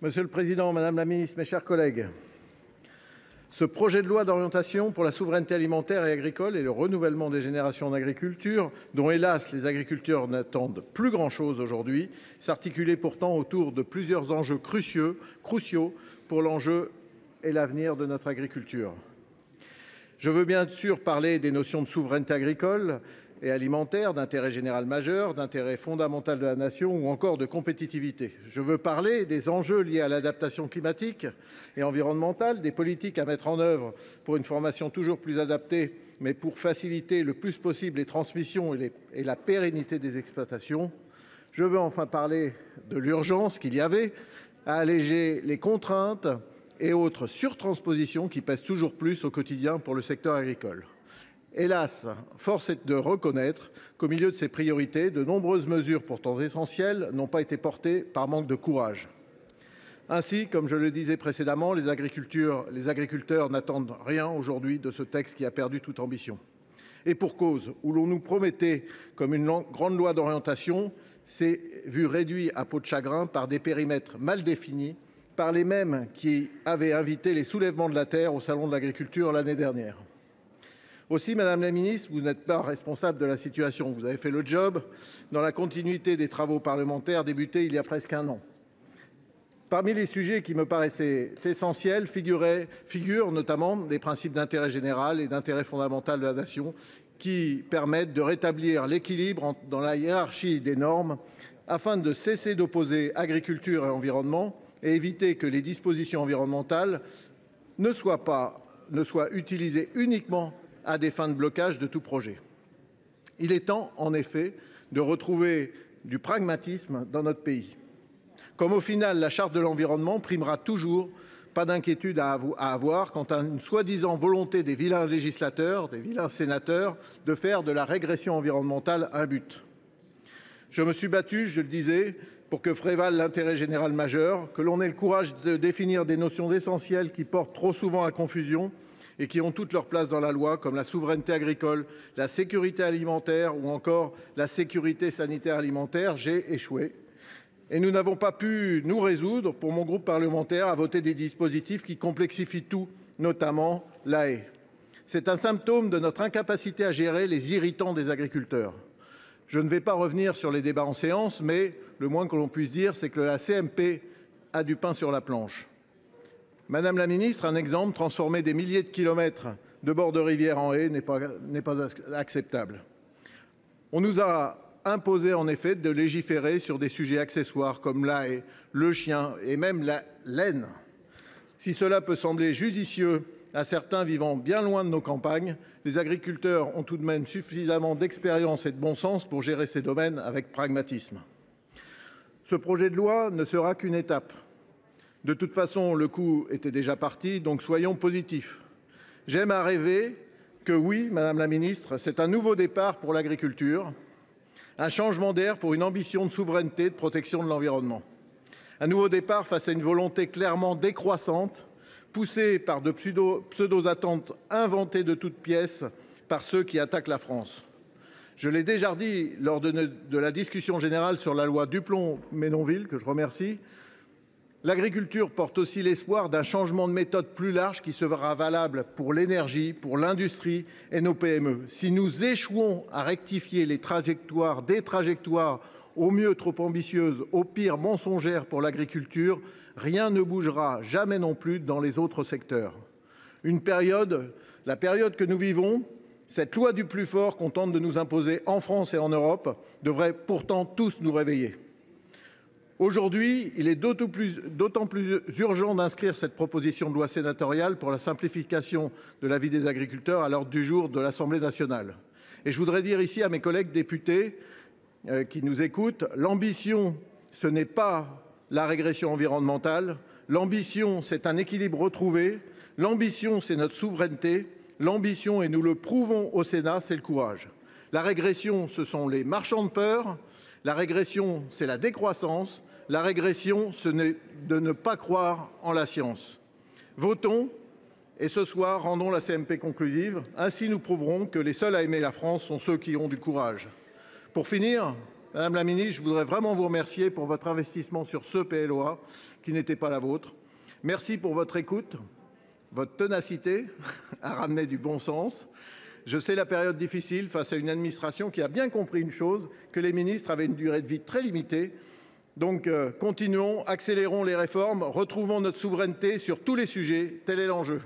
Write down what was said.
Monsieur le président, madame la ministre, mes chers collègues, ce projet de loi d'orientation pour la souveraineté alimentaire et agricole et le renouvellement des générations en agriculture, dont hélas les agriculteurs n'attendent plus grand-chose aujourd'hui, s'articulait pourtant autour de plusieurs enjeux cruciaux pour l'enjeu et l'avenir de notre agriculture. Je veux bien sûr parler des notions de souveraineté agricole et alimentaire, d'intérêt général majeur, d'intérêt fondamental de la nation ou encore de compétitivité. Je veux parler des enjeux liés à l'adaptation climatique et environnementale, des politiques à mettre en œuvre pour une formation toujours plus adaptée, mais pour faciliter le plus possible les transmissions et la pérennité des exploitations. Je veux enfin parler de l'urgence qu'il y avait à alléger les contraintes et autres surtranspositions qui pèsent toujours plus au quotidien pour le secteur agricole. Hélas, force est de reconnaître qu'au milieu de ces priorités, de nombreuses mesures pourtant essentielles n'ont pas été portées par manque de courage. Ainsi, comme je le disais précédemment, les agriculteurs n'attendent rien aujourd'hui de ce texte qui a perdu toute ambition. Et pour cause, où l'on nous promettait comme une grande loi d'orientation, s'est vu réduit à peau de chagrin par des périmètres mal définis, par les mêmes qui avaient invité les soulèvements de la terre au Salon de l'agriculture l'année dernière. Aussi, madame la ministre, vous n'êtes pas responsable de la situation. Vous avez fait le job dans la continuité des travaux parlementaires débutés il y a presque un an. Parmi les sujets qui me paraissaient essentiels figurent notamment des principes d'intérêt général et d'intérêt fondamental de la nation qui permettent de rétablir l'équilibre dans la hiérarchie des normes afin de cesser d'opposer agriculture et environnement et éviter que les dispositions environnementales ne soient utilisées uniquement à des fins de blocage de tout projet. Il est temps, en effet, de retrouver du pragmatisme dans notre pays. Comme au final, la charte de l'environnement primera toujours, pas d'inquiétude à avoir quant à une soi-disant volonté des vilains législateurs, des vilains sénateurs, de faire de la régression environnementale un but. Je me suis battu, je le disais, pour que prévale l'intérêt général majeur, que l'on ait le courage de définir des notions essentielles qui portent trop souvent à confusion et qui ont toute leur place dans la loi, comme la souveraineté agricole, la sécurité alimentaire ou encore la sécurité sanitaire alimentaire. J'ai échoué. Et nous n'avons pas pu nous résoudre, pour mon groupe parlementaire, à voter des dispositifs qui complexifient tout, notamment la haie. C'est un symptôme de notre incapacité à gérer les irritants des agriculteurs. Je ne vais pas revenir sur les débats en séance, mais le moins que l'on puisse dire, c'est que la CMP a du pain sur la planche. Madame la ministre, un exemple, transformer des milliers de kilomètres de bords de rivière en haies n'est pas acceptable. On nous a imposé en effet de légiférer sur des sujets accessoires comme la haie, le chien et même la laine. Si cela peut sembler judicieux à certains vivant bien loin de nos campagnes, les agriculteurs ont tout de même suffisamment d'expérience et de bon sens pour gérer ces domaines avec pragmatisme. Ce projet de loi ne sera qu'une étape. De toute façon, le coup était déjà parti, donc soyons positifs. J'aime à rêver que oui, madame la ministre, c'est un nouveau départ pour l'agriculture, un changement d'air pour une ambition de souveraineté, de protection de l'environnement. Un nouveau départ face à une volonté clairement décroissante, poussée par de pseudo-attentes inventées de toutes pièces par ceux qui attaquent la France. Je l'ai déjà dit lors de la discussion générale sur la loi Duplon-Menonville, que je remercie. L'agriculture porte aussi l'espoir d'un changement de méthode plus large qui sera valable pour l'énergie, pour l'industrie et nos PME. Si nous échouons à rectifier des trajectoires au mieux trop ambitieuses, au pire mensongères pour l'agriculture, rien ne bougera jamais non plus dans les autres secteurs. La période que nous vivons, cette loi du plus fort qu'on tente de nous imposer en France et en Europe, devrait pourtant tous nous réveiller. Aujourd'hui, il est d'autant plus urgent d'inscrire cette proposition de loi sénatoriale pour la simplification de la vie des agriculteurs à l'ordre du jour de l'Assemblée nationale. Et je voudrais dire ici à mes collègues députés qui nous écoutent, l'ambition, ce n'est pas la régression environnementale. L'ambition, c'est un équilibre retrouvé. L'ambition, c'est notre souveraineté. L'ambition, et nous le prouvons au Sénat, c'est le courage. La régression, ce sont les marchands de peur. La régression, c'est la décroissance. La régression, ce n'est de ne pas croire en la science. Votons et ce soir, rendons la CMP conclusive. Ainsi, nous prouverons que les seuls à aimer la France sont ceux qui ont du courage. Pour finir, Madame la ministre, je voudrais vraiment vous remercier pour votre investissement sur ce PLOA qui n'était pas la vôtre. Merci pour votre écoute, votre ténacité à ramener du bon sens. Je sais la période difficile face à une administration qui a bien compris une chose, que les ministres avaient une durée de vie très limitée. Donc continuons, accélérons les réformes, retrouvons notre souveraineté sur tous les sujets. Tel est l'enjeu.